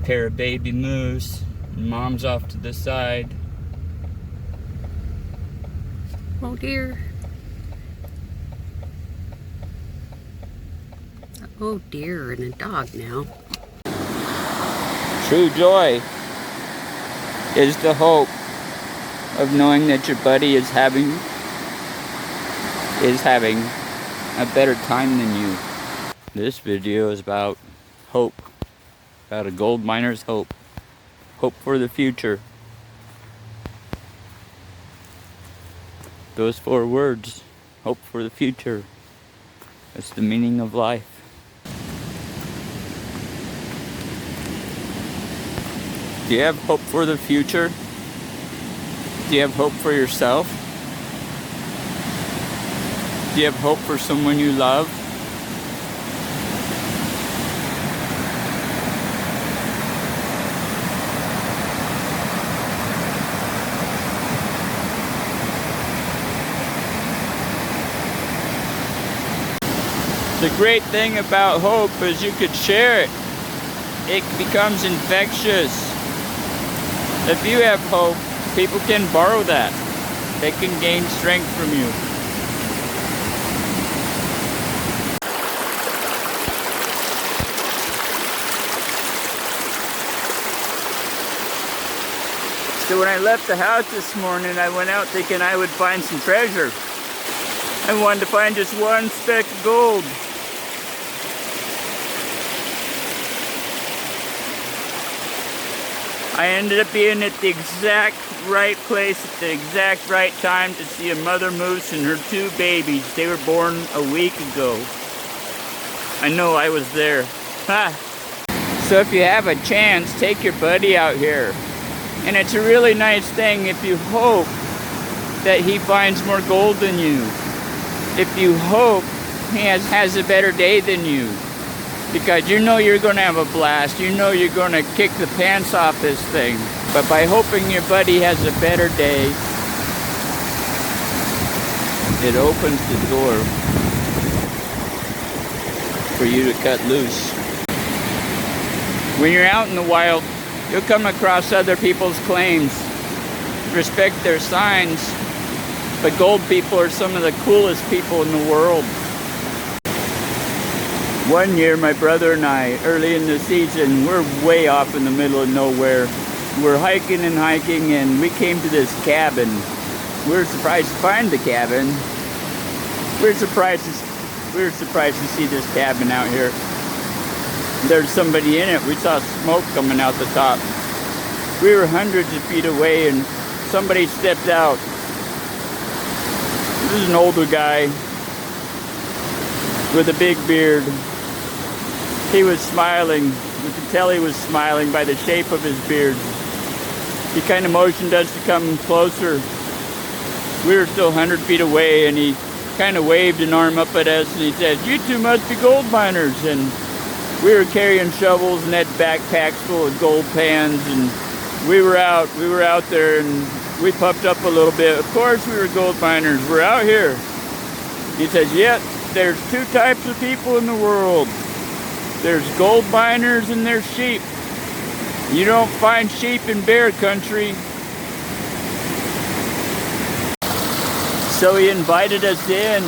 pair of baby moose. Mom's off to the side. Oh dear. Oh dear, and a dog now. True joy is the hope of knowing that your buddy is having a better time than you. This video is about hope, about a gold miner's hope. Hope for the future. Those 4 words, hope for the future. That's the meaning of life. Do you have hope for the future? Do you have hope for yourself? Do you have hope for someone you love? The great thing about hope is you could share it. It becomes infectious. If you have hope, people can borrow that. They can gain strength from you. So when I left the house this morning, I went out thinking I would find some treasure. I wanted to find just one speck of gold. I ended up being at the exact right place at the exact right time to see a mother moose and her 2 babies. They were born a week ago. I know I was there. Ha! So if you have a chance, take your buddy out here. And it's a really nice thing if you hope that he finds more gold than you. If you hope he has a better day than you. Because you know you're going to have a blast. You know you're going to kick the pants off this thing. But by hoping your buddy has a better day, it opens the door for you to cut loose. When you're out in the wild, you'll come across other people's claims. Respect their signs. But gold people are some of the coolest people in the world. One year, my brother and I, early in the season, we're way off in the middle of nowhere. We're hiking and we came to this cabin. We were surprised to find the cabin. We were surprised to see this cabin out here. There's somebody in it. We saw smoke coming out the top. We were hundreds of feet away and somebody stepped out. This is an older guy with a big beard. He was smiling. We could tell he was smiling by the shape of his beard. He kind of motioned us to come closer. We were still 100 feet away and he kind of waved an arm up at us and he said, "You two must be gold miners." And we were carrying shovels and had backpacks full of gold pans and we were out there and we puffed up a little bit. Of course we were gold miners. We're out here. He says, "Yep, there's 2 types of people in the world. There's gold miners and there's sheep. You don't find sheep in bear country." So he invited us in.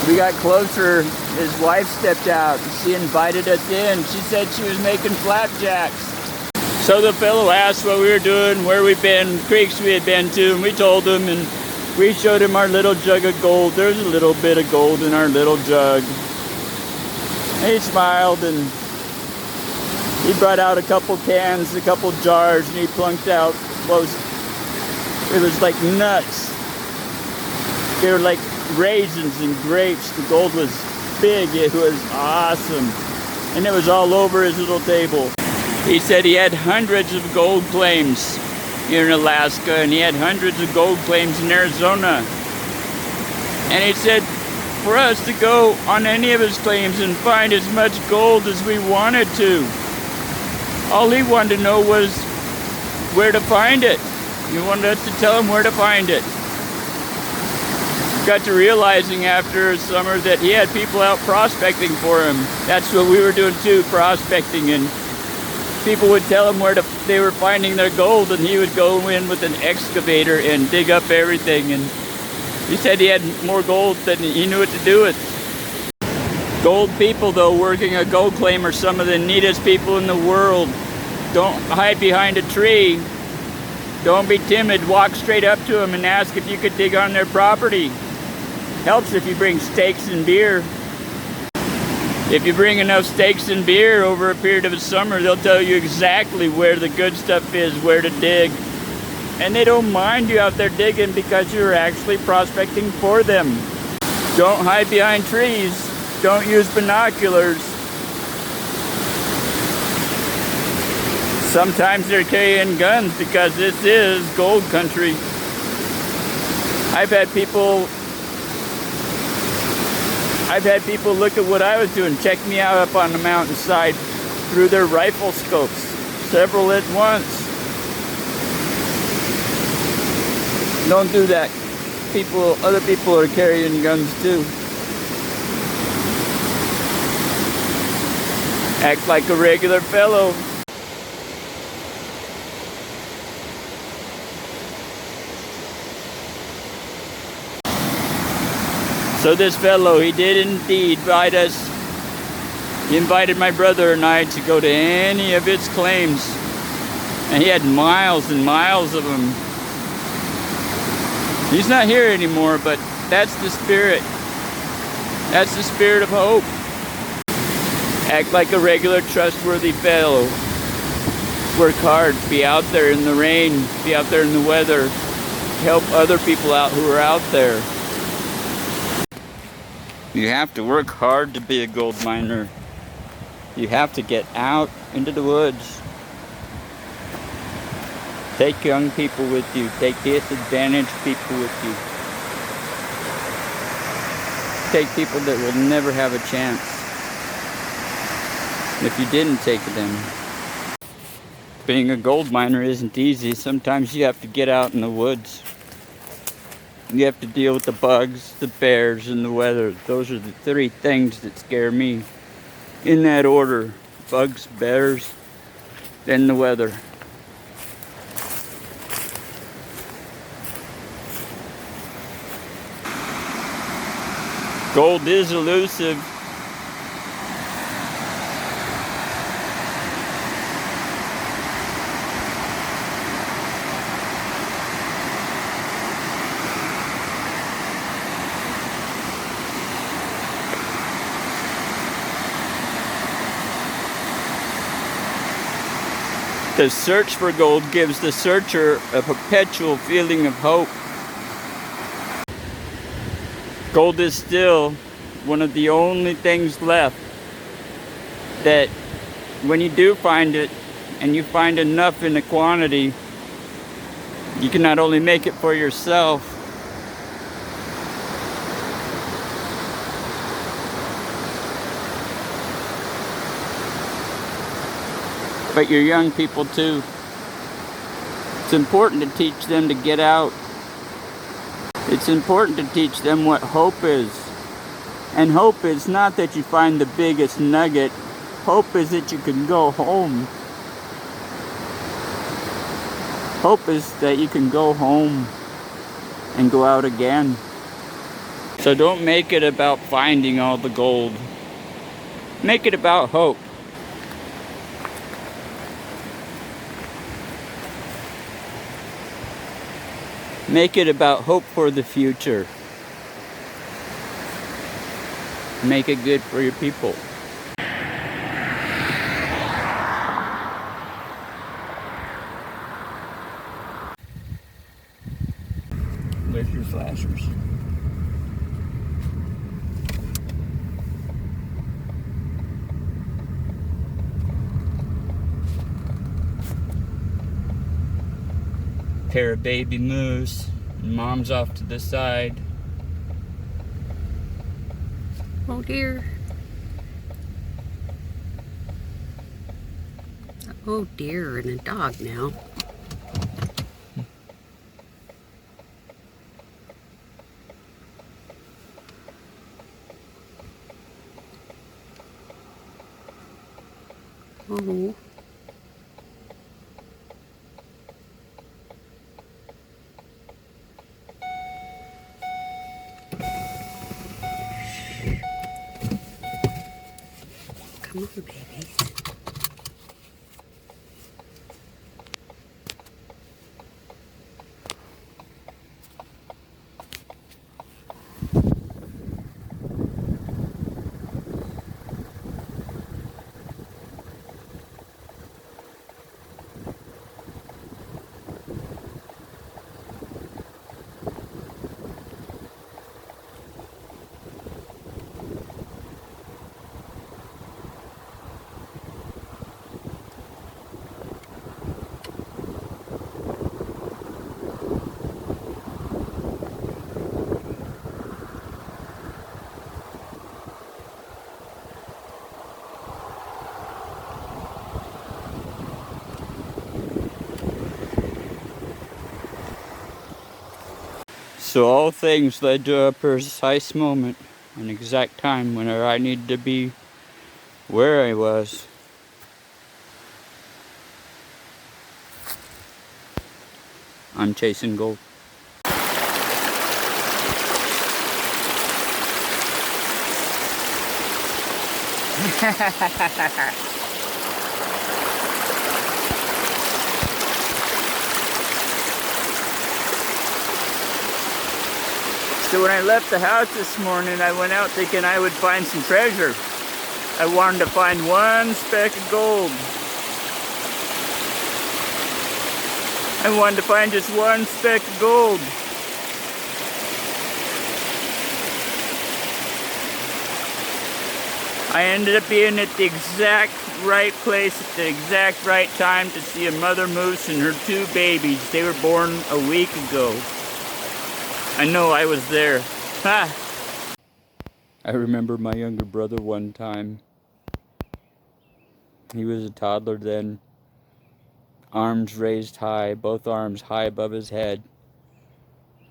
We got closer. His wife stepped out. She invited us in. She said she was making flapjacks. So the fellow asked what we were doing, where we'd been, creeks we had been to, and we told him, and we showed him our little jug of gold. There's a little bit of gold in our little jug. And he smiled and he brought out a couple cans, a couple jars, and he plunked out it was like nuts. They were like raisins and grapes. The gold was big. It was awesome. And it was all over his little table. He said he had hundreds of gold claims here in Alaska, and he had hundreds of gold claims in Arizona. And he said for us to go on any of his claims and find as much gold as we wanted to. All he wanted to know was where to find it. He wanted us to tell him where to find it. Got to realizing after a summer that he had people out prospecting for him. That's what we were doing too, prospecting. And people would tell him where they were finding their gold, and he would go in with an excavator and dig up everything. And he said he had more gold than he knew what to do with. Gold people, though, working a gold claim are some of the neatest people in the world. Don't hide behind a tree. Don't be timid. Walk straight up to them and ask if you could dig on their property. Helps if you bring steaks and beer. If you bring enough steaks and beer over a period of a summer, they'll tell you exactly where the good stuff is, where to dig. And they don't mind you out there digging because you're actually prospecting for them. Don't hide behind trees. Don't use binoculars. Sometimes they're carrying guns because this is gold country. I've had people look at what I was doing, check me out up on the mountainside through their rifle scopes, several at once. Don't do that. Other people are carrying guns too. Act like a regular fellow. So this fellow, he did indeed invite us. He invited my brother and I to go to any of its claims. And he had miles and miles of them. He's not here anymore, but that's the spirit. That's the spirit of hope. Act like a regular, trustworthy fellow. Work hard, be out there in the rain, be out there in the weather. Help other people out who are out there. You have to work hard to be a gold miner. You have to get out into the woods. Take young people with you. Take disadvantaged people with you. Take people that will never have a chance if you didn't take them. Being a gold miner isn't easy. Sometimes you have to get out in the woods. You have to deal with the bugs, the bears, and the weather. Those are the three things that scare me. In that order: bugs, bears, then the weather. Gold is elusive. The search for gold gives the searcher a perpetual feeling of hope. Gold is still one of the only things left that when you do find it, and you find enough in a quantity, you can not only make it for yourself, but your young people too. It's important to teach them to get out. It's important to teach them what hope is. And hope is not that you find the biggest nugget. Hope is that you can go home. Hope is that you can go home and go out again. So don't make it about finding all the gold. Make it about hope. Make it about hope for the future. Make it good for your people. Lift your flashers. Pair of baby moose. Mom's off to the side. Oh dear. Oh dear, and a dog now. Oh. Come on, babies. So all things led to a precise moment, an exact time whenever I needed to be where I was. I'm chasing gold. So when I left the house this morning, I went out thinking I would find some treasure. I wanted to find one speck of gold. I wanted to find just one speck of gold. I ended up being at the exact right place at the exact right time to see a mother moose and her 2 babies. They were born a week ago. I know I was there. Ha! I remember my younger brother one time. He was a toddler then. Arms raised high, both arms high above his head.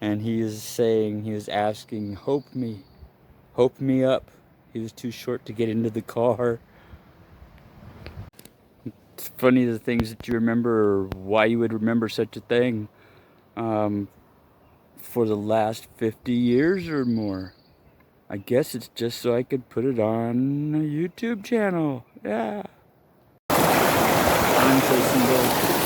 And he was asking, hope me up. He was too short to get into the car. It's funny the things that you remember, or why you would remember such a thing. For the last 50 years or more. I guess it's just so I could put it on a YouTube channel. Yeah. I'm chasing gold.